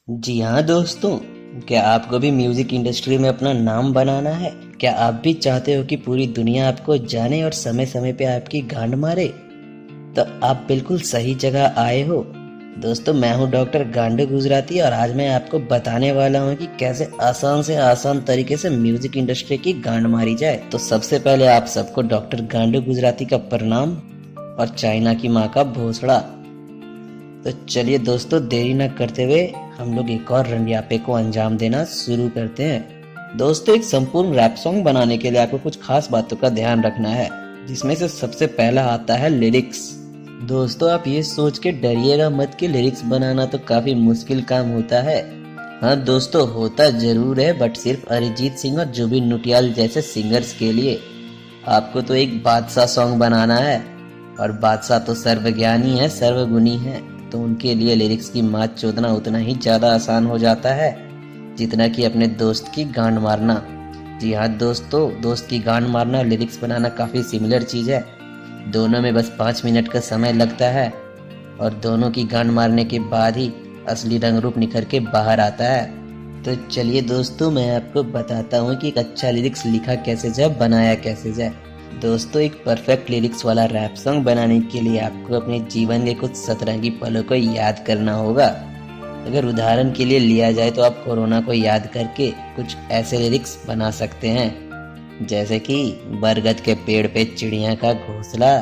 जी हाँ दोस्तों, क्या आपको भी म्यूजिक इंडस्ट्री में अपना नाम बनाना है? क्या आप भी चाहते हो कि पूरी दुनिया आपको जाने और समय समय पे आपकी गांड मारे? तो आप बिल्कुल सही जगह आए हो। दोस्तों, मैं हूँ डॉक्टर गांडू गुजराती और आज मैं आपको बताने वाला हूँ कि कैसे आसान से आसान तरीके से म्यूजिक इंडस्ट्री की गांड मारी जाए। तो सबसे पहले आप सबको डॉक्टर गांडू गुजराती का प्रणाम और चाइना की माँ का भोसड़ा। तो चलिए दोस्तों, देरी न करते हुए हम लोग एक और रंडियापे को अंजाम देना शुरू करते हैं। दोस्तों, एक संपूर्ण रैप सॉन्ग बनाने के लिए आपको कुछ खास बातों का ध्यान रखना है, जिसमें से सबसे पहला आता है लिरिक्स। दोस्तों, आप ये सोच के डरिएगा मत कि लिरिक्स बनाना तो काफी मुश्किल काम होता है। हाँ दोस्तों, होता जरूर है, बट सिर्फ अरिजीत सिंह और जुबिन नौटियाल जैसे सिंगर्स के लिए। आपको तो एक बादशाह सॉन्ग बनाना है, और बादशाह तो सर्वज्ञानी है, सर्वगुणी है, तो उनके लिए लिरिक्स की मात चोदना उतना ही ज्यादा आसान हो जाता है जितना कि अपने दोस्त की गांड मारना। जी हाँ दोस्तों, दोस्त की गांड मारना और लिरिक्स बनाना काफी सिमिलर चीज है। दोनों में बस 5 मिनट का समय लगता है और दोनों की गांड मारने के बाद ही असली रंग रूप निखर के बाहर आता है। तो चलिए दोस्तों, मैं आपको बताता हूँ कि एक अच्छा लिरिक्स लिखा कैसे जाए, बनाया कैसे जाए। दोस्तों, एक परफेक्ट लिरिक्स वाला रैप सॉन्ग बनाने के लिए आपको अपने जीवन के कुछ सतरंगी पलों को याद करना होगा। अगर उदाहरण के लिए लिया जाए तो आप कोरोना को याद करके कुछ ऐसे लिरिक्स बना सकते हैं, जैसे कि बरगद के पेड़ पे चिड़िया का घोंसला,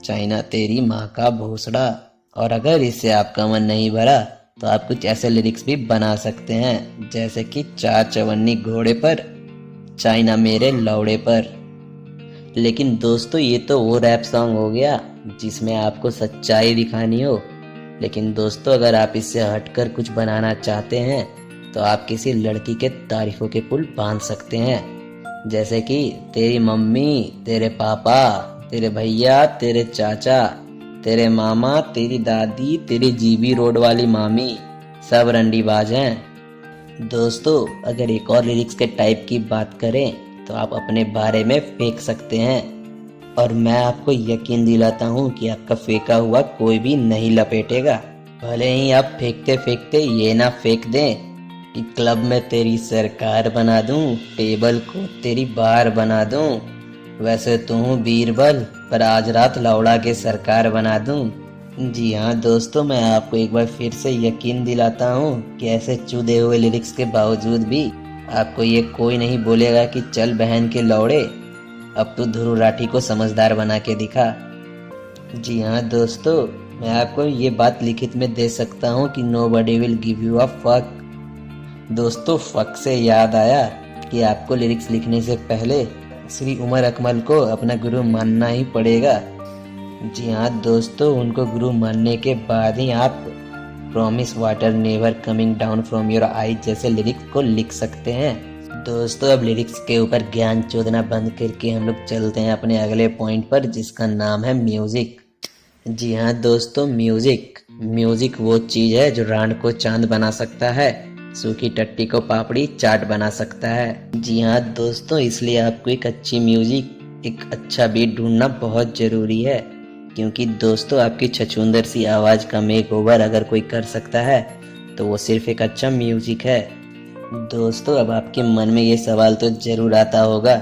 चाइना तेरी माँ का भोसड़ा। और अगर इससे आपका मन नहीं भरा तो आप कुछ ऐसे लिरिक्स भी बना सकते हैं, जैसे कि चार चवन्नी घोड़े पर, चाइना मेरे लौड़े पर। लेकिन दोस्तों, ये तो वो रैप सॉन्ग हो गया जिसमें आपको सच्चाई दिखानी हो। लेकिन दोस्तों, अगर आप इससे हटकर कुछ बनाना चाहते हैं तो आप किसी लड़की के तारीफों के पुल बांध सकते हैं, जैसे कि तेरी मम्मी, तेरे पापा, तेरे भैया, तेरे चाचा, तेरे मामा, तेरी दादी, तेरी जीबी रोड वाली मामी, सब रंडीबाज हैं। दोस्तों, अगर एक और लिरिक्स के टाइप की बात करें तो आप अपने बारे में फेंक सकते हैं, और मैं आपको यकीन दिलाता हूँ कि आपका फेंका हुआ कोई भी नहीं लपेटेगा। भले ही आप फेंकते फेंकते ये ना फेंक दें कि क्लब में तेरी सरकार बना दूं, टेबल को तेरी बार बना दूं। वैसे तो हूँ बीरबल, पर आज रात लौड़ा के सरकार बना दूं। जी हाँ दोस्तों, मैं आपको एक बार फिर से यकीन दिलाता हूँ कि ऐसे चुदे हुए लिरिक्स के बावजूद भी आपको ये कोई नहीं बोलेगा कि चल बहन के लौड़े, अब तो ध्रुव राठी को समझदार बना के दिखा। जी हाँ दोस्तों, मैं आपको ये बात लिखित में दे सकता हूँ कि nobody will give you a fuck। दोस्तों, फक से याद आया कि आपको लिरिक्स लिखने से पहले श्री उमर अकमल को अपना गुरु मानना ही पड़ेगा। जी हाँ दोस्तों, उनको गुरु मानने के बाद ही आप promise water never coming down from your eye जैसे लिरिक्स को लिख सकते हैं। दोस्तों, अब लिरिक्स के ऊपर ज्ञान चोदना बंद करके हम लोग चलते हैं अपने अगले पॉइंट पर, जिसका नाम है म्यूजिक। जी हाँ दोस्तों, म्यूजिक वो चीज है जो रांड को चांद बना सकता है, सूखी टट्टी को पापड़ी चाट बना सकता है। जी हाँ दोस्तों, इसलिए आपको एक अच्छी म्यूजिक, एक अच्छा बीट ढूंढना बहुत जरूरी है, क्योंकि दोस्तों, आपकी छछूंदर सी आवाज का मेक ओवर अगर कोई कर सकता है तो वो सिर्फ एक अच्छा म्यूजिक है। दोस्तों, अब आपके मन में ये सवाल तो जरूर आता होगा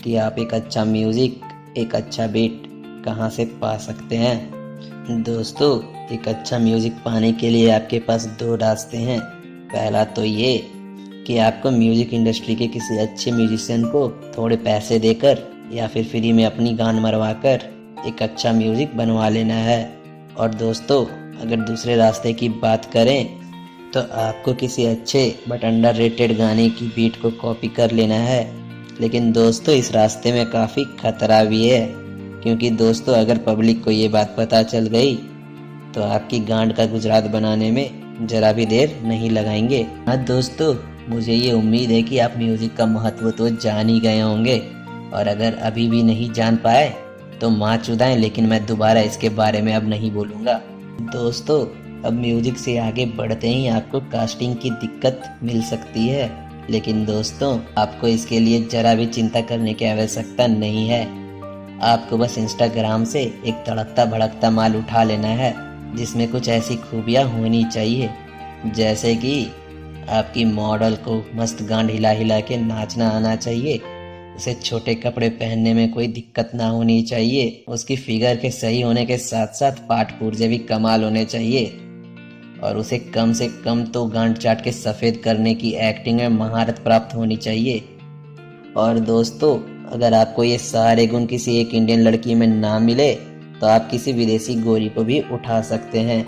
कि आप एक अच्छा म्यूजिक, एक अच्छा बीट कहाँ से पा सकते हैं। दोस्तों, एक अच्छा म्यूजिक पाने के लिए आपके पास 2 रास्ते हैं। पहला तो ये कि आपको म्यूजिक इंडस्ट्री के किसी अच्छे म्यूजिशियन को थोड़े पैसे देकर या फिर फ्री में अपनी गान मरवा कर एक अच्छा म्यूजिक बनवा लेना है। और दोस्तों, अगर दूसरे रास्ते की बात करें तो आपको किसी अच्छे बट अंडररेटेड गाने की बीट को कॉपी कर लेना है। लेकिन दोस्तों, इस रास्ते में काफ़ी खतरा भी है, क्योंकि दोस्तों, अगर पब्लिक को ये बात पता चल गई तो आपकी गांड का गुजरात बनाने में जरा भी देर नहीं लगाएंगे। हाँ दोस्तों, मुझे ये उम्मीद है कि आप म्यूजिक का महत्व तो जान ही गए होंगे, और अगर अभी भी नहीं जान पाए तो माँ चुदाएं, लेकिन मैं दोबारा इसके बारे में अब नहीं बोलूँगा। दोस्तों, अब म्यूजिक से आगे बढ़ते ही आपको कास्टिंग की दिक्कत मिल सकती है, लेकिन दोस्तों, आपको इसके लिए जरा भी चिंता करने की आवश्यकता नहीं है। आपको बस इंस्टाग्राम से एक तड़कता भड़कता माल उठा लेना है, जिसमें कुछ ऐसी खूबियाँ होनी चाहिए जैसे कि आपकी मॉडल को मस्त गांड हिला हिला के नाचना आना चाहिए। उसे छोटे कपड़े पहनने में कोई दिक्कत ना होनी चाहिए। उसकी फिगर के सही होने के साथ साथ पाठ पुर्जे भी कमाल होने चाहिए। और उसे कम से कम तो गांड चाट के सफ़ेद करने की एक्टिंग में महारत प्राप्त होनी चाहिए। और दोस्तों, अगर आपको ये सारे गुण किसी एक इंडियन लड़की में ना मिले तो आप किसी विदेशी गोरी को भी उठा सकते हैं।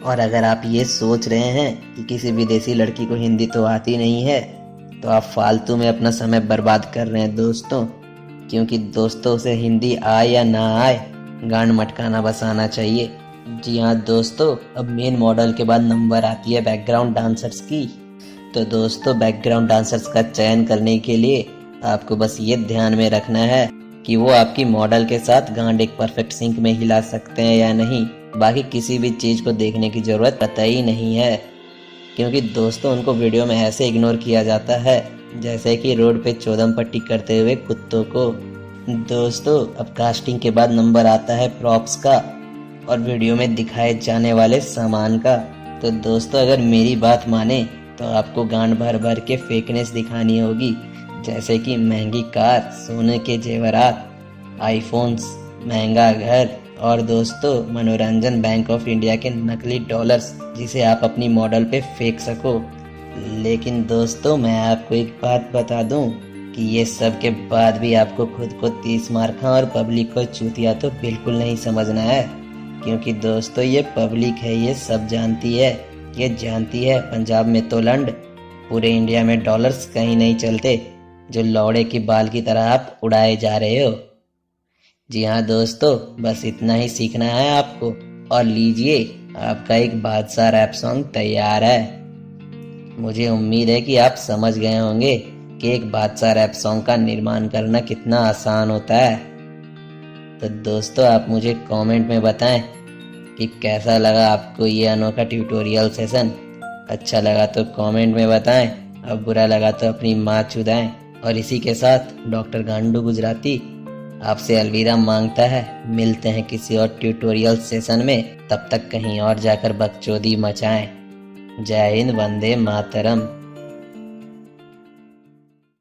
और अगर आप ये सोच रहे हैं कि किसी विदेशी लड़की को हिंदी तो आती नहीं है, तो आप फालतू में अपना समय बर्बाद कर रहे हैं दोस्तों। क्योंकि दोस्तों, उसे हिंदी आए या ना आए, गांड मटकाना बस आना चाहिए। जी हाँ दोस्तों, अब मेन मॉडल के बाद नंबर आती है बैकग्राउंड डांसर्स की। तो दोस्तों, बैकग्राउंड डांसर्स का चयन करने के लिए आपको बस ये ध्यान में रखना है कि वो आपकी मॉडल के साथ गांड एक परफेक्ट सिंक में हिला सकते हैं या नहीं। बाकी किसी भी चीज़ को देखने की ज़रूरत कतई नहीं है, क्योंकि दोस्तों उनको वीडियो में ऐसे इग्नोर किया जाता है जैसे कि रोड पे चौदम पट्टी करते हुए कुत्तों को। दोस्तों, अब कास्टिंग के बाद नंबर आता है प्रॉप्स का और वीडियो में दिखाए जाने वाले सामान का। तो दोस्तों, अगर मेरी बात माने तो आपको गांड भर भर के फेकनेस दिखानी होगी, जैसे कि महंगी कार, सोने के जेवरात, आईफोन्स, महंगा घर और दोस्तों मनोरंजन बैंक ऑफ इंडिया के नकली डॉलर्स, जिसे आप अपनी मॉडल पे फेंक सको। लेकिन दोस्तों, मैं आपको एक बात बता दूं कि ये सब के बाद भी आपको खुद को 30 मार्का और पब्लिक को चूतिया तो बिल्कुल नहीं समझना है। क्योंकि दोस्तों, ये पब्लिक है, ये सब जानती है। ये जानती है पंजाब में तो लंड, पूरे इंडिया में डॉलर्स कहीं नहीं चलते, जो लौड़े की बाल की तरह आप उड़ाए जा रहे हो। जी हाँ दोस्तों, बस इतना ही सीखना है आपको। और लीजिए, आपका एक बादशाह रैप सॉन्ग तैयार है। मुझे उम्मीद है कि आप समझ गए होंगे कि एक बादशाह रैप सॉन्ग का निर्माण करना कितना आसान होता है। तो दोस्तों, आप मुझे कमेंट में बताएं कि कैसा लगा आपको ये अनोखा ट्यूटोरियल सेशन। अच्छा लगा तो कमेंट में बताएं, और बुरा लगा तो अपनी माँ चुदाएं। और इसी के साथ डॉक्टर गांडू गुजराती आपसे अलविदा मांगता है। मिलते हैं किसी और ट्यूटोरियल सेशन में, तब तक कहीं और जाकर बकचोदी मचाएं। जय हिंद, वंदे मातरम।